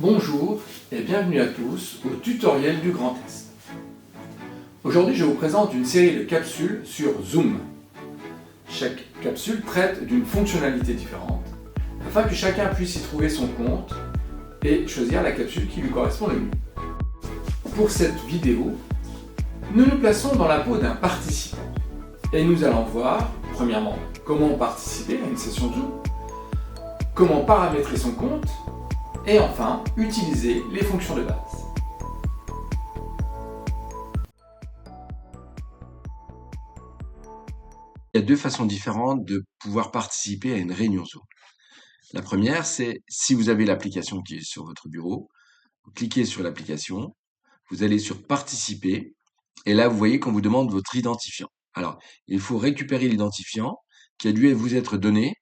Bonjour et bienvenue à tous au tutoriel du Grand Est. Aujourd'hui, je vous présente une série de capsules sur Zoom. Chaque capsule traite d'une fonctionnalité différente afin que chacun puisse y trouver son compte et choisir la capsule qui lui correspond le mieux. Pour cette vidéo, nous nous plaçons dans la peau d'un participant et nous allons voir, premièrement, comment participer à une session Zoom, comment paramétrer son compte et enfin, utiliser les fonctions de base. Il y a deux façons différentes de pouvoir participer à une réunion Zoom. La première, c'est si vous avez l'application qui est sur votre bureau, vous cliquez sur l'application, vous allez sur Participer, et là, vous voyez qu'on vous demande votre identifiant. Alors, il faut récupérer l'identifiant qui a dû vous être donné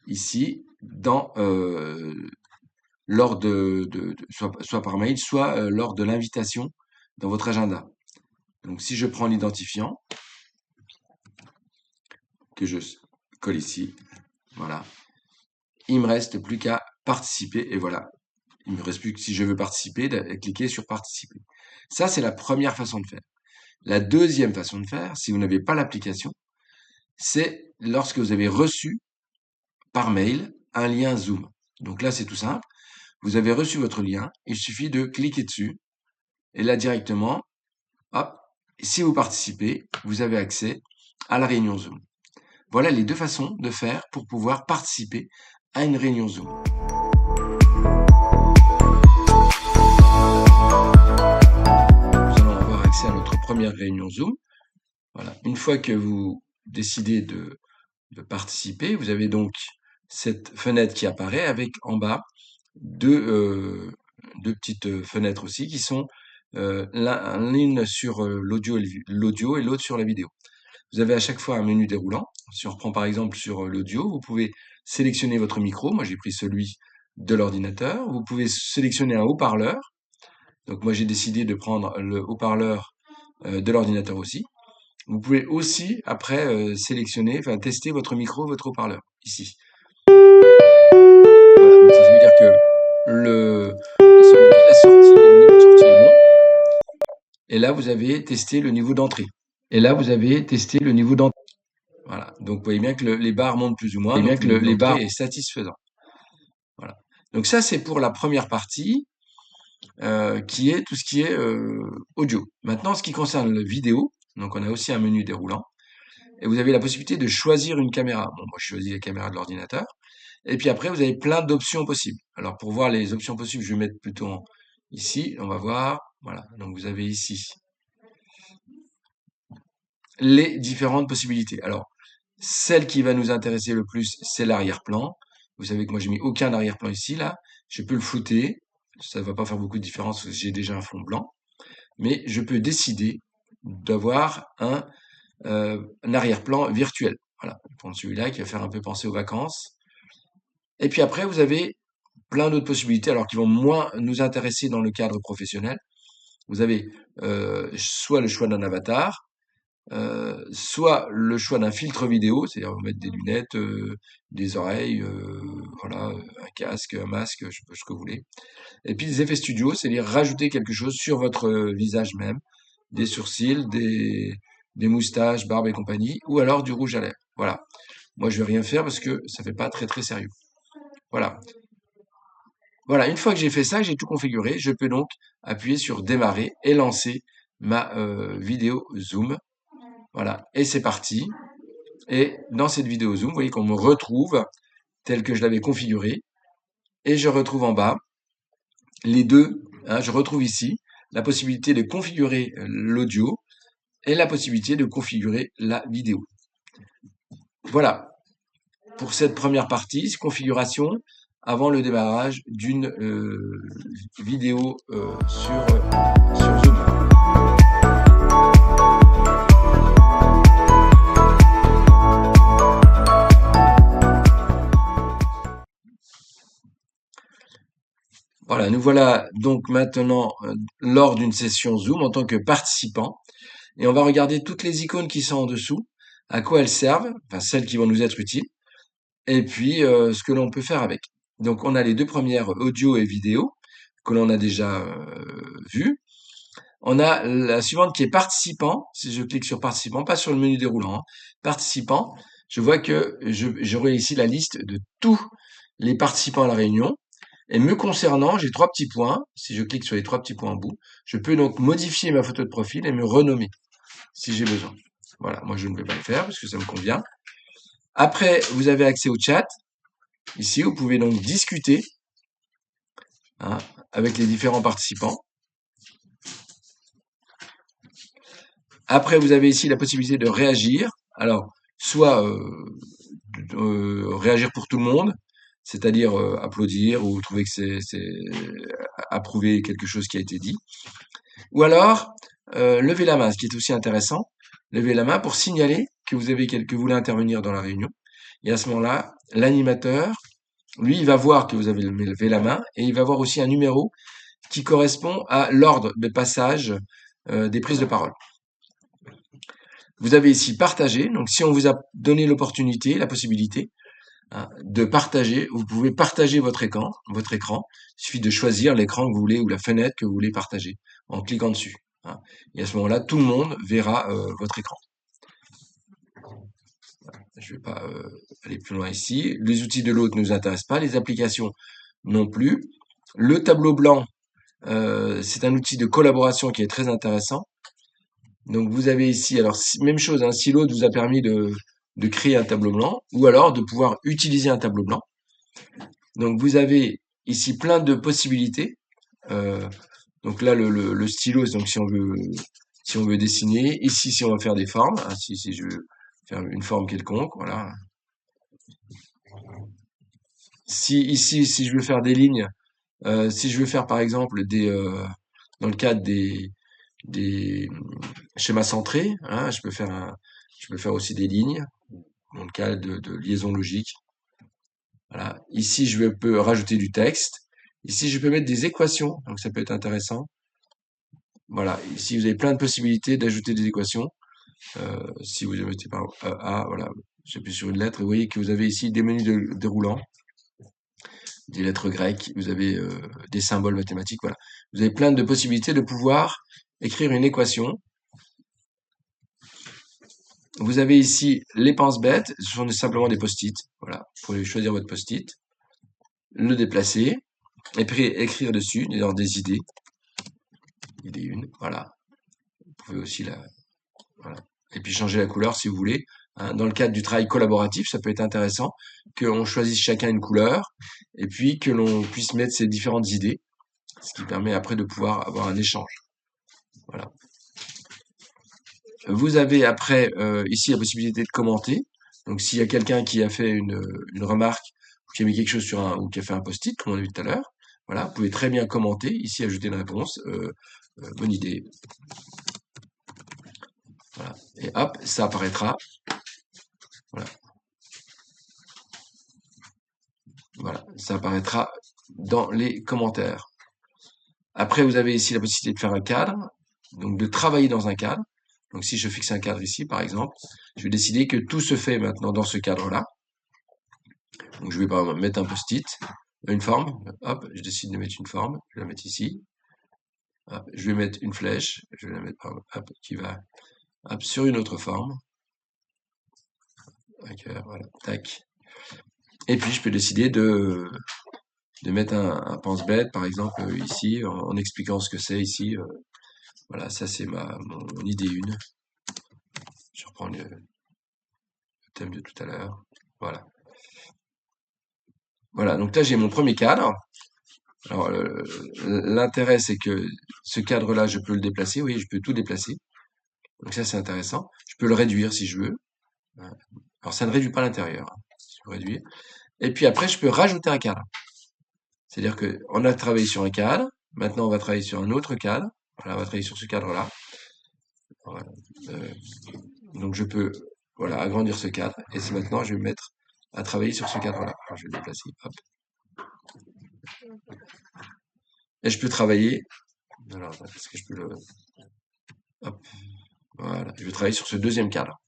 ici, lors soit par mail, soit lors de l'invitation dans votre agenda. Donc, si je prends l'identifiant, que je colle ici, voilà. Il me reste plus qu'à participer et voilà. Il me reste plus que si je veux participer, de cliquer sur participer. Ça, c'est la première façon de faire. La deuxième façon de faire, si vous n'avez pas l'application, c'est lorsque vous avez reçu par mail un lien Zoom. Donc là, c'est tout simple. Vous avez reçu votre lien, il suffit de cliquer dessus et là directement, hop, si vous participez, vous avez accès à la réunion Zoom. Voilà les deux façons de faire pour pouvoir participer à une réunion Zoom. Nous allons avoir accès à notre première réunion Zoom. Voilà. Une fois que vous décidez de participer, vous avez donc cette fenêtre qui apparaît avec en bas deux petites fenêtres aussi qui sont l'une sur l'audio et l'autre sur la vidéo. Vous avez à chaque fois un menu déroulant. Si on reprend par exemple sur l'audio, vous pouvez sélectionner votre micro. Moi, j'ai pris celui de l'ordinateur. Vous pouvez sélectionner un haut-parleur. Donc moi, j'ai décidé de prendre le haut-parleur de l'ordinateur aussi. Vous pouvez aussi, après, sélectionner, enfin tester votre micro, votre haut-parleur, ici. Voilà, donc ça veut dire que la sortie, le niveau de sortie est bon. Et là, vous avez testé le niveau d'entrée. Voilà. Donc, vous voyez bien que les barres montent plus ou moins. Donc, le niveau d'entrée est satisfaisant. Voilà. Donc, ça, c'est pour la première partie, qui est tout ce qui est audio. Maintenant, ce qui concerne la vidéo, donc on a aussi un menu déroulant. Et vous avez la possibilité de choisir une caméra. Bon, moi, je choisis la caméra de l'ordinateur. Et puis après, vous avez plein d'options possibles. Alors, pour voir les options possibles, je vais mettre plutôt ici. On va voir. Voilà. Donc, vous avez ici les différentes possibilités. Alors, celle qui va nous intéresser le plus, c'est l'arrière-plan. Vous savez que moi, j'ai mis aucun arrière-plan ici, là. Je peux le flouter. Ça ne va pas faire beaucoup de différence parce que j'ai déjà un fond blanc. Mais je peux décider d'avoir un arrière-plan virtuel. Voilà. Je vais prendre celui-là qui va faire un peu penser aux vacances. Et puis après, vous avez plein d'autres possibilités, alors qui vont moins nous intéresser dans le cadre professionnel. Vous avez soit le choix d'un avatar, soit le choix d'un filtre vidéo, c'est-à-dire vous mettre des lunettes, des oreilles, voilà, un casque, un masque, je sais pas ce que vous voulez. Et puis des effets studio, c'est-à-dire rajouter quelque chose sur votre visage même, des sourcils, des moustaches, barbes et compagnie, ou alors du rouge à lèvres. Voilà. Moi, je vais rien faire parce que ça fait pas très très sérieux. Voilà. Voilà, une fois que j'ai fait ça, j'ai tout configuré, je peux donc appuyer sur démarrer et lancer ma vidéo Zoom. Voilà, et c'est parti. Et dans cette vidéo Zoom, vous voyez qu'on me retrouve tel que je l'avais configuré. Et je retrouve en bas les deux. Hein, je retrouve ici la possibilité de configurer l'audio et la possibilité de configurer la vidéo. Voilà, pour cette première partie, configuration avant le démarrage d'une vidéo sur Zoom. Voilà, nous voilà donc maintenant lors d'une session Zoom en tant que participant. Et on va regarder toutes les icônes qui sont en dessous, à quoi elles servent, enfin celles qui vont nous être utiles, et puis ce que l'on peut faire avec. Donc on a les deux premières, audio et vidéo. que l'on a déjà vues. On a la suivante qui est participant. Si je clique sur participant, pas sur le menu déroulant, hein, participant, je vois que j'aurai ici la liste de tous les participants à la réunion. Et me concernant, j'ai 3 petits points. Si je clique sur les 3 petits points en bout, je peux donc modifier ma photo de profil et me renommer si j'ai besoin. Voilà, moi je ne vais pas le faire parce que ça me convient. Après, vous avez accès au chat. Ici, vous pouvez donc discuter, hein, avec les différents participants. Après, vous avez ici la possibilité de réagir. Alors, soit réagir pour tout le monde, c'est-à-dire applaudir ou trouver que c'est approuver quelque chose qui a été dit. Ou alors, lever la main, ce qui est aussi intéressant. Lever la main pour signaler que que vous voulez intervenir dans la réunion. Et à ce moment-là, l'animateur, lui, il va voir que vous avez levé la main et il va voir aussi un numéro qui correspond à l'ordre de passage des prises de parole. Vous avez ici partager. Donc, si on vous a donné l'opportunité, la possibilité, hein, de partager, vous pouvez partager votre écran. Il suffit de choisir l'écran que vous voulez ou la fenêtre que vous voulez partager en cliquant dessus, hein. Et à ce moment-là, tout le monde verra votre écran. Je ne vais pas aller plus loin ici. Les outils de l'autre ne nous intéressent pas, les applications non plus. Le tableau blanc, c'est un outil de collaboration qui est très intéressant. Donc vous avez ici, alors même chose, hein, si l'autre vous a permis de créer un tableau blanc, ou alors de pouvoir utiliser un tableau blanc. Donc vous avez ici plein de possibilités. Donc là le stylo, donc si on veut dessiner, ici si on veut faire des formes, hein, si je veux faire une forme quelconque, voilà. Si je veux faire des lignes, si je veux faire par exemple dans le cadre des schémas centrés, hein, je peux faire aussi des lignes dans le cadre de liaison logique. Voilà. Ici, peux rajouter du texte. Ici, je peux mettre des équations, donc ça peut être intéressant. Voilà. Ici, vous avez plein de possibilités d'ajouter des équations. Si vous mettez par A, voilà, j'appuie sur une lettre et vous voyez que vous avez ici des menus déroulants, des lettres grecques, vous avez des symboles mathématiques, voilà. Vous avez plein de possibilités de pouvoir écrire une équation. Vous avez ici les pense-bêtes, ce sont simplement des post-it, voilà. Vous pouvez choisir votre post-it, le déplacer, et puis écrire dessus des idées. Idée 1, voilà. Vous pouvez aussi voilà. Et puis changer la couleur si vous voulez. Hein. Dans le cadre du travail collaboratif, ça peut être intéressant qu'on choisisse chacun une couleur et puis que l'on puisse mettre ces différentes idées, ce qui permet après de pouvoir avoir un échange. Voilà. Vous avez après ici la possibilité de commenter. Donc s'il y a quelqu'un qui a fait une remarque ou qui a mis quelque chose ou qui a fait un post-it, comme on a vu tout à l'heure, voilà, vous pouvez très bien commenter, ici ajouter une réponse, bonne idée. Voilà. Et hop, ça apparaîtra. Voilà. Voilà, ça apparaîtra dans les commentaires. Après, vous avez ici la possibilité de faire un cadre, donc de travailler dans un cadre. Donc si je fixe un cadre ici, par exemple, je vais décider que tout se fait maintenant dans ce cadre-là. Donc je vais par exemple mettre un post-it, une forme, hop, je décide de mettre une forme, je vais la mettre ici. Hop, je vais mettre une flèche, je vais la mettre hop, qui va sur une autre forme. Voilà, tac. Et puis je peux décider de mettre un pense-bête, par exemple, ici, en expliquant ce que c'est ici. Voilà, ça c'est mon idée 1. Je reprends le thème de tout à l'heure. Voilà. Voilà, donc là j'ai mon premier cadre. Alors l'intérêt c'est que ce cadre-là, je peux le déplacer. Oui, je peux tout déplacer. Donc ça c'est intéressant. Je peux le réduire si je veux. Alors ça ne réduit pas l'intérieur. Hein. Je peux réduire. Et puis après, je peux rajouter un cadre. C'est-à-dire que on a travaillé sur un cadre. Maintenant, on va travailler sur un autre cadre. Voilà, on va travailler sur ce cadre-là. Voilà. Donc je peux voilà, agrandir ce cadre. Et c'est maintenant, je vais me mettre à travailler sur ce cadre-là. Alors, je vais le déplacer. Hop. Et je peux travailler. Alors, est-ce que je peux le... Hop. Voilà. Je vais travailler sur ce deuxième cadre.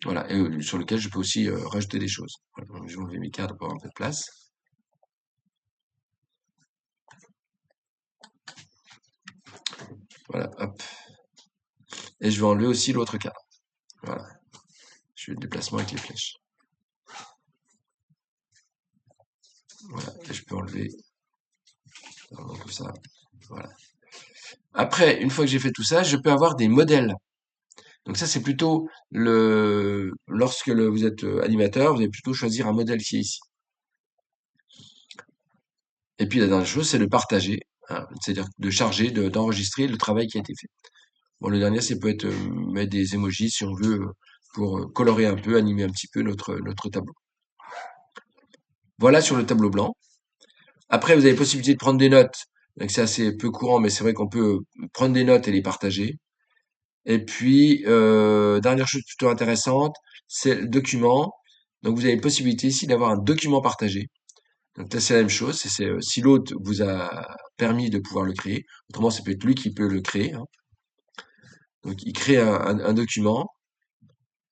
Voilà. Et sur lequel je peux aussi rajouter des choses. Voilà. Donc, je vais enlever mes cadres pour avoir un peu de place. Voilà, hop. Et je vais enlever aussi l'autre cadre. Voilà. Je fais le déplacement avec les flèches. Voilà. Et je peux enlever tout ça. Voilà. Après, une fois que j'ai fait tout ça, je peux avoir des modèles. Donc ça, c'est plutôt lorsque vous êtes animateur, vous allez plutôt choisir un modèle qui est ici. Et puis la dernière chose, c'est de partager, hein, c'est-à-dire de charger, d'enregistrer le travail qui a été fait. Bon, le dernier, c'est peut être mettre des emojis si on veut pour colorer un peu, animer un petit peu notre tableau. Voilà sur le tableau blanc. Après, vous avez possibilité de prendre des notes. Donc c'est assez peu courant, mais c'est vrai qu'on peut prendre des notes et les partager. Et puis, dernière chose plutôt intéressante, c'est le document. Donc vous avez possibilité ici d'avoir un document partagé. Donc là, c'est la même chose. Si l'autre vous a permis de pouvoir le créer. Autrement, ça peut être lui qui peut le créer, hein. Donc il crée un document.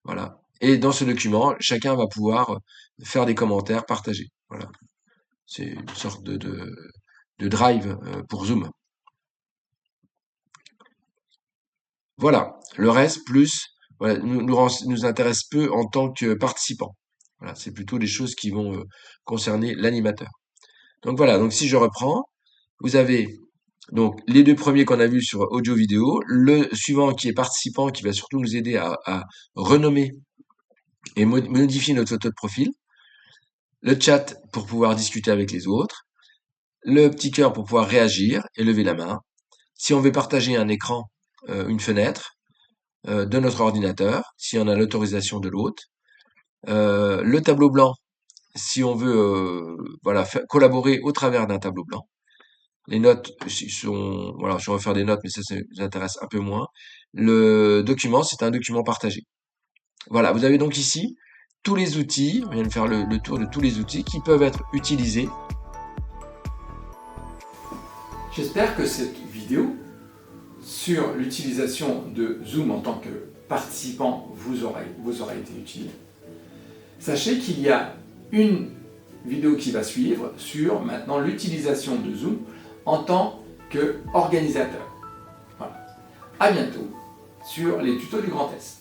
Voilà. Et dans ce document, chacun va pouvoir faire des commentaires, partager. Voilà. C'est une sorte de drive pour Zoom. Voilà. Le reste, plus, voilà, nous intéresse peu en tant que participant. Voilà. C'est plutôt des choses qui vont concerner l'animateur. Donc voilà. Donc si je reprends, vous avez donc les deux premiers qu'on a vus sur audio-vidéo, le suivant qui est participant, qui va surtout nous aider à renommer et modifier notre photo de profil, le chat pour pouvoir discuter avec les autres, le petit cœur pour pouvoir réagir et lever la main. Si on veut partager un écran, une fenêtre de notre ordinateur, si on a l'autorisation de l'autre, le tableau blanc, si on veut voilà, collaborer au travers d'un tableau blanc. Les notes sont, voilà, je vais faire des notes, mais ça nous intéresse un peu moins. Le document, c'est un document partagé. Voilà, vous avez donc ici tous les outils, on vient de faire le tour de tous les outils qui peuvent être utilisés. J'espère que cette vidéo sur l'utilisation de Zoom en tant que participant vous aura été utile. Sachez qu'il y a une vidéo qui va suivre sur maintenant l'utilisation de Zoom en tant qu'organisateur. Voilà. À bientôt sur les tutos du Grand Est.